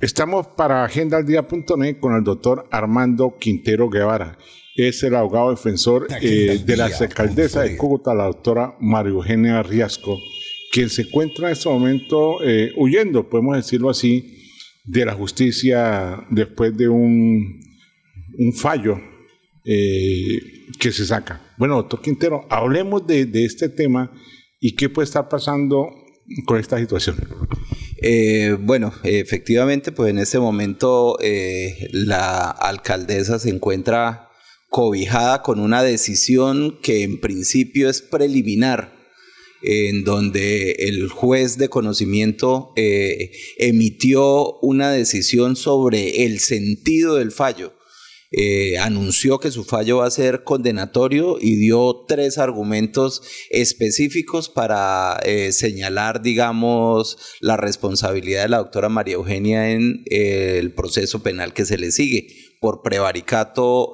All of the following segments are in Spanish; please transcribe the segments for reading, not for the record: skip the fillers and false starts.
Estamos para agendaldia.net con el doctor Armando Quintero Guevara. Es el abogado defensor de la alcaldesa de Cúcuta, la doctora María Eugenia Riasco, quien se encuentra en este momento huyendo, podemos decirlo así, de la justicia después de un fallo que se saca. Bueno, doctor Quintero, hablemos de este tema y qué puede estar pasando con esta situación. Bueno, efectivamente, pues en este momento la alcaldesa se encuentra cobijada con una decisión que en principio es preliminar, en donde el juez de conocimiento emitió una decisión sobre el sentido del fallo. Anunció que su fallo va a ser condenatorio y dio 3 argumentos específicos para señalar, digamos, la responsabilidad de la doctora María Eugenia en el proceso penal que se le sigue por prevaricato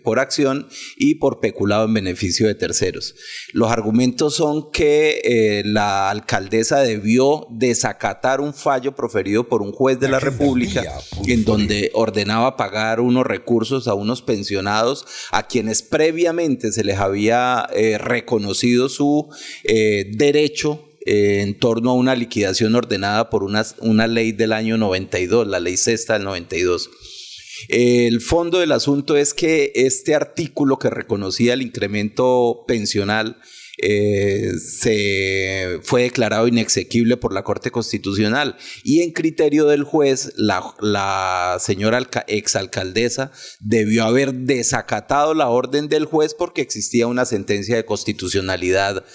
por acción y por peculado en beneficio de terceros. Los argumentos son que la alcaldesa debió desacatar un fallo proferido por un juez de la República en donde ordenaba pagar unos recursos a unos pensionados a quienes previamente se les había reconocido su derecho en torno a una liquidación ordenada por una ley del año 92, la ley sexta del 92. El fondo del asunto es que este artículo que reconocía el incremento pensional fue declarado inexequible por la Corte Constitucional y en criterio del juez la señora exalcaldesa debió haber desacatado la orden del juez porque existía una sentencia de constitucionalidad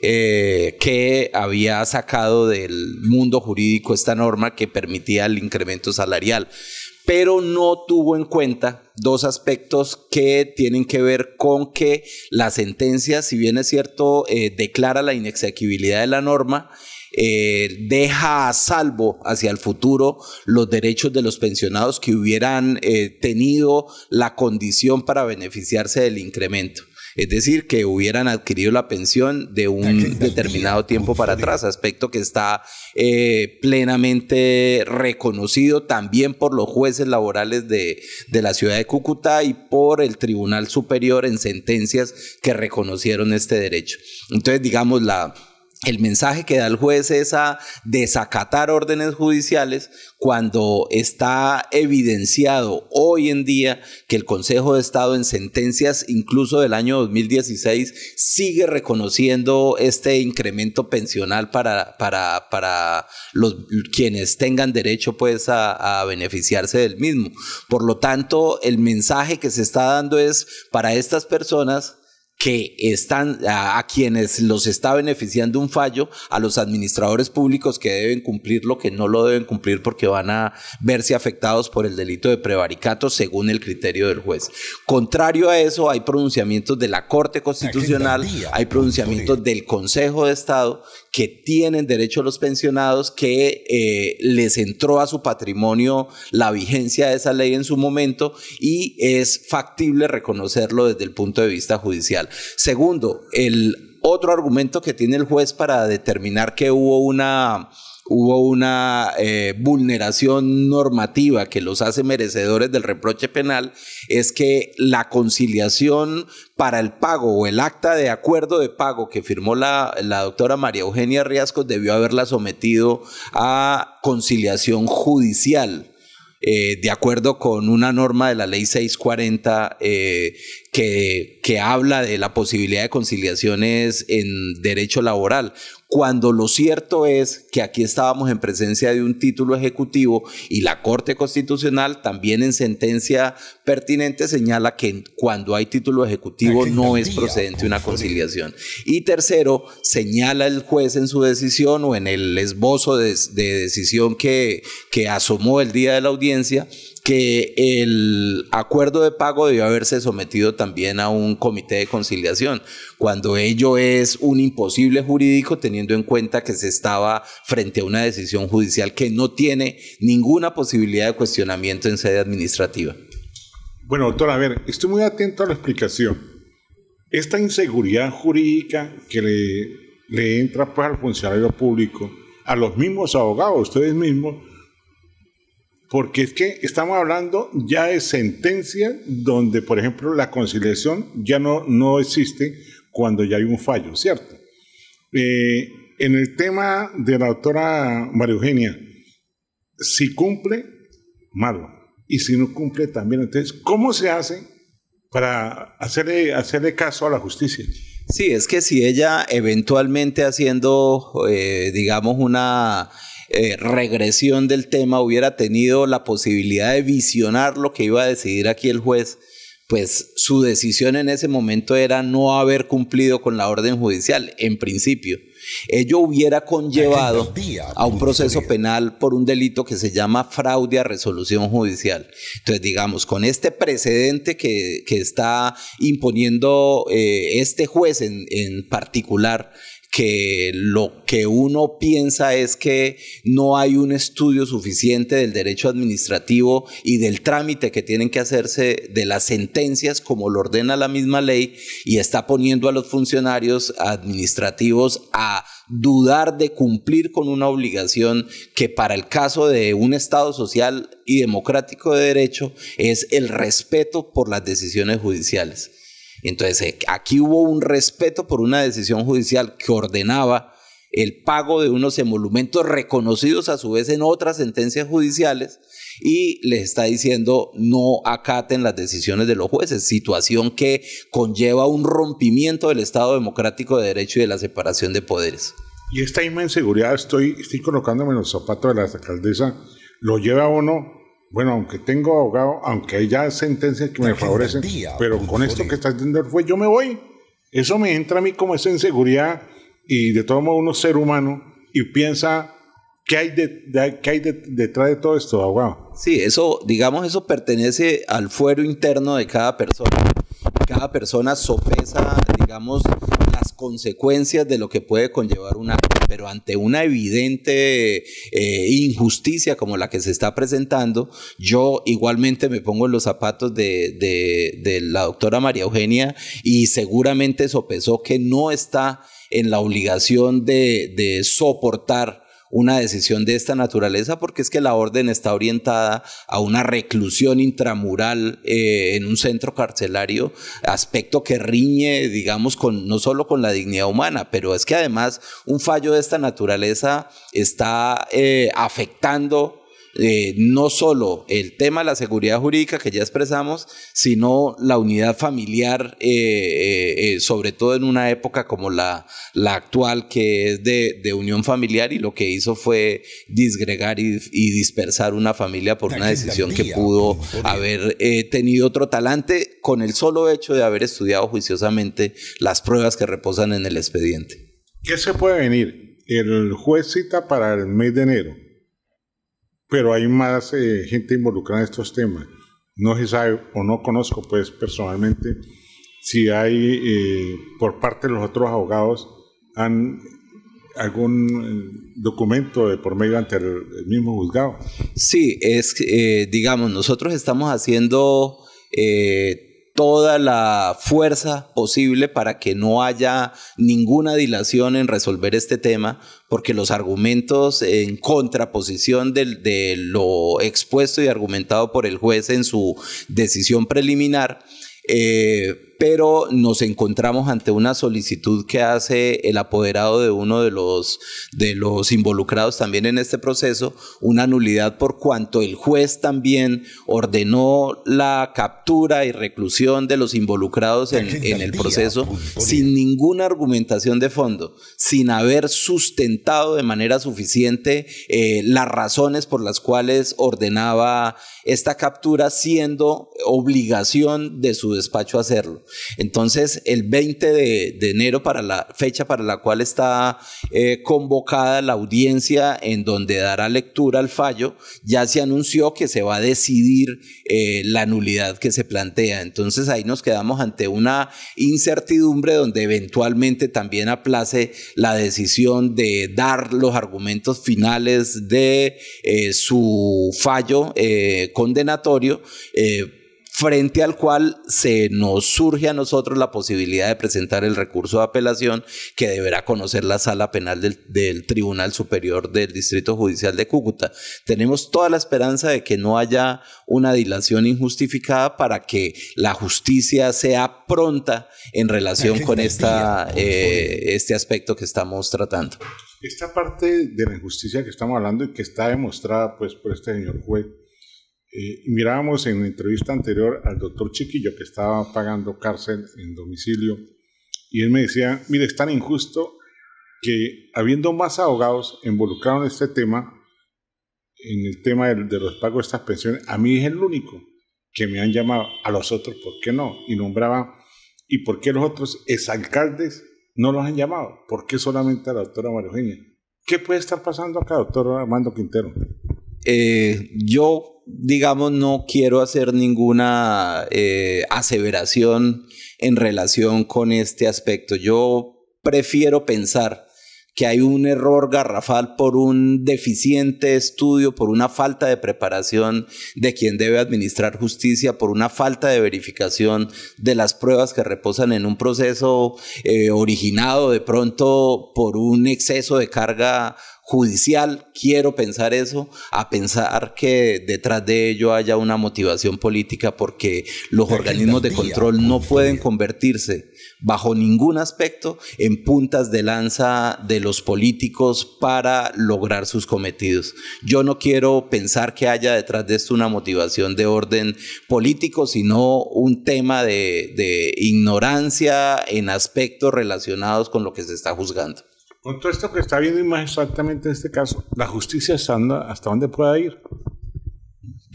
que había sacado del mundo jurídico esta norma que permitía el incremento salarial, pero no tuvo en cuenta 2 aspectos que tienen que ver con que la sentencia, si bien es cierto, declara la inexequibilidad de la norma, deja a salvo hacia el futuro los derechos de los pensionados que hubieran tenido la condición para beneficiarse del incremento. Es decir, que hubieran adquirido la pensión de un determinado tiempo para atrás, aspecto que está plenamente reconocido también por los jueces laborales de la ciudad de Cúcuta y por el Tribunal Superior en sentencias que reconocieron este derecho. Entonces, digamos, el mensaje que da el juez es a desacatar órdenes judiciales cuando está evidenciado hoy en día que el Consejo de Estado en sentencias incluso del año 2016 sigue reconociendo este incremento pensional para quienes tengan derecho pues a beneficiarse del mismo. Por lo tanto, el mensaje que se está dando es para estas personas que están a quienes los está beneficiando un fallo, a los administradores públicos que deben cumplirlo, que no lo deben cumplir porque van a verse afectados por el delito de prevaricato según el criterio del juez. Contrario a eso, hay pronunciamientos de la Corte Constitucional, hay pronunciamientos del Consejo de Estado que tienen derecho a los pensionados, que les entró a su patrimonio la vigencia de esa ley en su momento y es factible reconocerlo desde el punto de vista judicial. Segundo, el otro argumento que tiene el juez para determinar que hubo una vulneración normativa que los hace merecedores del reproche penal es que la conciliación para el pago o el acta de acuerdo de pago que firmó la doctora María Eugenia Riascos debió haberla sometido a conciliación judicial. De acuerdo con una norma de la ley 640 que habla de la posibilidad de conciliaciones en derecho laboral, cuando lo cierto es que aquí estábamos en presencia de un título ejecutivo y la Corte Constitucional también en sentencia pertinente señala que cuando hay título ejecutivo no es procedente una conciliación. Y tercero, señala el juez en su decisión o en el esbozo de decisión que asomó el día de la audiencia que el acuerdo de pago debió haberse sometido también a un comité de conciliación, cuando ello es un imposible jurídico teniendo en cuenta que se estaba frente a una decisión judicial que no tiene ninguna posibilidad de cuestionamiento en sede administrativa. Bueno, doctor, a ver, estoy muy atento a la explicación. Esta inseguridad jurídica que le entra pues al funcionario público, a los mismos abogados, ustedes mismos, porque es que estamos hablando ya de sentencia donde, por ejemplo, la conciliación ya no existe cuando ya hay un fallo, ¿cierto? En el tema de la doctora María Eugenia, si cumple, malo, y si no cumple también. Entonces, ¿cómo se hace para hacerle caso a la justicia? Sí, es que si ella eventualmente haciendo, digamos, una regresión del tema hubiera tenido la posibilidad de visionar lo que iba a decidir aquí el juez, pues su decisión en ese momento era no haber cumplido con la orden judicial, en principio. Ello hubiera conllevado a un proceso penal por un delito que se llama fraude a resolución judicial. Entonces, digamos, con este precedente que está imponiendo este juez en particular, que lo que uno piensa es que no hay un estudio suficiente del derecho administrativo y del trámite que tienen que hacerse de las sentencias como lo ordena la misma ley, y está poniendo a los funcionarios administrativos a dudar de cumplir con una obligación que para el caso de un Estado social y democrático de derecho es el respeto por las decisiones judiciales. Entonces, aquí hubo un respeto por una decisión judicial que ordenaba el pago de unos emolumentos reconocidos a su vez en otras sentencias judiciales, y les está diciendo no acaten las decisiones de los jueces, situación que conlleva un rompimiento del Estado democrático de derecho y de la separación de poderes. Y esta misma inseguridad, estoy colocándome en los zapatos de la alcaldesa, lo lleva a uno. Bueno, aunque tengo abogado, aunque hay ya sentencias que me favorecen, pero con esto que está diciendo el juez, yo me voy. Eso me entra a mí como esa inseguridad, y de todo modo uno es ser humano y piensa, ¿qué hay detrás de todo esto, abogado? Sí, eso, digamos, eso pertenece al fuero interno de cada persona. Cada persona sopesa, digamos, las consecuencias de lo que puede conllevar un acto, pero ante una evidente injusticia como la que se está presentando, yo igualmente me pongo en los zapatos de la doctora María Eugenia, y seguramente sopesó que no está en la obligación de soportar una decisión de esta naturaleza, porque es que la orden está orientada a una reclusión intramural en un centro carcelario, aspecto que riñe, digamos, no solo con la dignidad humana, pero es que además un fallo de esta naturaleza está afectando no solo el tema de la seguridad jurídica que ya expresamos, sino la unidad familiar, sobre todo en una época como la actual, que es de unión familiar, y lo que hizo fue disgregar y dispersar una familia por una decisión que pudo haber tenido otro talante con el solo hecho de haber estudiado juiciosamente las pruebas que reposan en el expediente. ¿Qué se puede venir? El juez cita para el mes de enero, pero hay más gente involucrada en estos temas. No se sabe, o no conozco pues personalmente, si hay por parte de los otros abogados algún documento de por medio ante el mismo juzgado. Sí, digamos, nosotros estamos haciendo toda la fuerza posible para que no haya ninguna dilación en resolver este tema, porque los argumentos en contraposición de lo expuesto y argumentado por el juez en su decisión preliminar, pero nos encontramos ante una solicitud que hace el apoderado de uno de los involucrados también en este proceso, una nulidad por cuanto el juez también ordenó la captura y reclusión de los involucrados en el proceso sin ninguna argumentación de fondo, sin haber sustentado de manera suficiente las razones por las cuales ordenaba esta captura, siendo obligación de su despacho hacerlo. Entonces, el 20 de enero, para la fecha para la cual está convocada la audiencia en donde dará lectura al fallo, ya se anunció que se va a decidir la nulidad que se plantea. Entonces, ahí nos quedamos ante una incertidumbre donde eventualmente también aplace la decisión de dar los argumentos finales de su fallo condenatorio, frente al cual se nos surge a nosotros la posibilidad de presentar el recurso de apelación que deberá conocer la Sala Penal del Tribunal Superior del Distrito Judicial de Cúcuta. Tenemos toda la esperanza de que no haya una dilación injustificada para que la justicia sea pronta en relación con este aspecto que estamos tratando. Esta parte de la injusticia que estamos hablando y que está demostrada pues, por este señor juez, mirábamos en una entrevista anterior al doctor Chiquillo que estaba pagando cárcel en domicilio y él me decía, mire, es tan injusto que habiendo más abogados involucrados en este tema, en el tema de los pagos de estas pensiones, a mí es el único que me han llamado, a los otros, ¿por qué no? Y nombraba, ¿y por qué los otros exalcaldes no los han llamado? ¿Por qué solamente a la doctora María Eugenia? ¿Qué puede estar pasando acá, doctor Armando Quintero? Yo, digamos, no quiero hacer ninguna aseveración en relación con este aspecto. Yo prefiero pensar que hay un error garrafal por un deficiente estudio, por una falta de preparación de quien debe administrar justicia, por una falta de verificación de las pruebas que reposan en un proceso originado de pronto por un exceso de carga judicial. Quiero pensar eso, a pensar que detrás de ello haya una motivación política, porque los organismos de control no pueden convertirse bajo ningún aspecto en puntas de lanza de los políticos para lograr sus cometidos. Yo no quiero pensar que haya detrás de esto una motivación de orden político, sino un tema de ignorancia en aspectos relacionados con lo que se está juzgando. Con todo esto que está viendo y más exactamente en este caso, ¿la justicia hasta dónde pueda ir?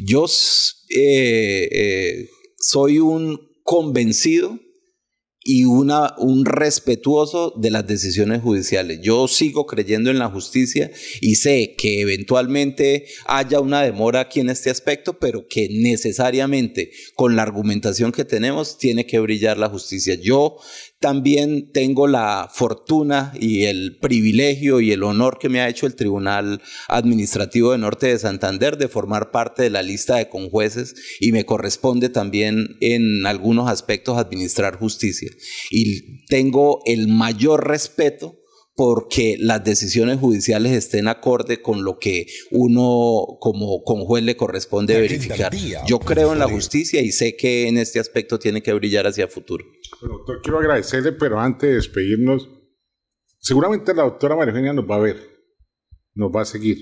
Yo soy un convencido y un respetuoso de las decisiones judiciales. Yo sigo creyendo en la justicia y sé que eventualmente haya una demora aquí en este aspecto, pero que necesariamente con la argumentación que tenemos tiene que brillar la justicia. Yo también tengo la fortuna y el privilegio y el honor que me ha hecho el Tribunal Administrativo de Norte de Santander de formar parte de la lista de conjueces, y me corresponde también en algunos aspectos administrar justicia. Y tengo el mayor respeto porque las decisiones judiciales estén acorde con lo que uno como conjuez le corresponde verificar. Yo creo en la justicia y sé que en este aspecto tiene que brillar hacia el futuro. Bueno, doctor, quiero agradecerle, pero antes de despedirnos, seguramente la doctora María Eugenia nos va a ver, nos va a seguir.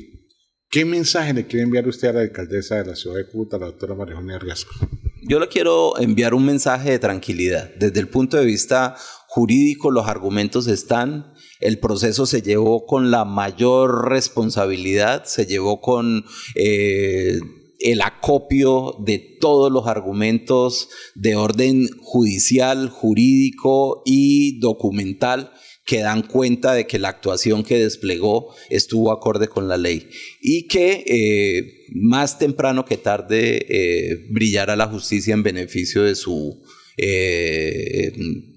¿Qué mensaje le quiere enviar usted a la alcaldesa de la ciudad de Cúcuta, la doctora María Eugenia Riasco? Yo le quiero enviar un mensaje de tranquilidad. Desde el punto de vista jurídico, los argumentos están. El proceso se llevó con la mayor responsabilidad, se llevó con el acopio de todos los argumentos de orden judicial, jurídico y documental que dan cuenta de que la actuación que desplegó estuvo acorde con la ley y que más temprano que tarde brillará la justicia en beneficio de su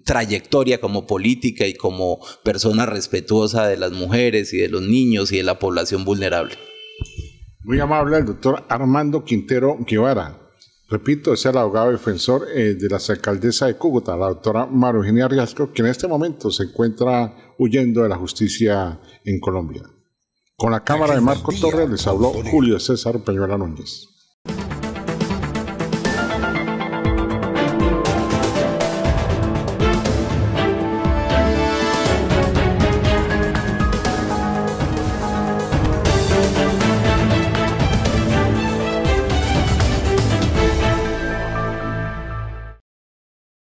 trayectoria como política y como persona respetuosa de las mujeres y de los niños y de la población vulnerable. Muy amable el doctor Armando Quintero Guevara. Repito, es el abogado defensor de la alcaldesa de Cúcuta, la doctora María Eugenia Riasco, que en este momento se encuentra huyendo de la justicia en Colombia. Con la cámara de Marco Torres les habló Julio César Peñuela Núñez.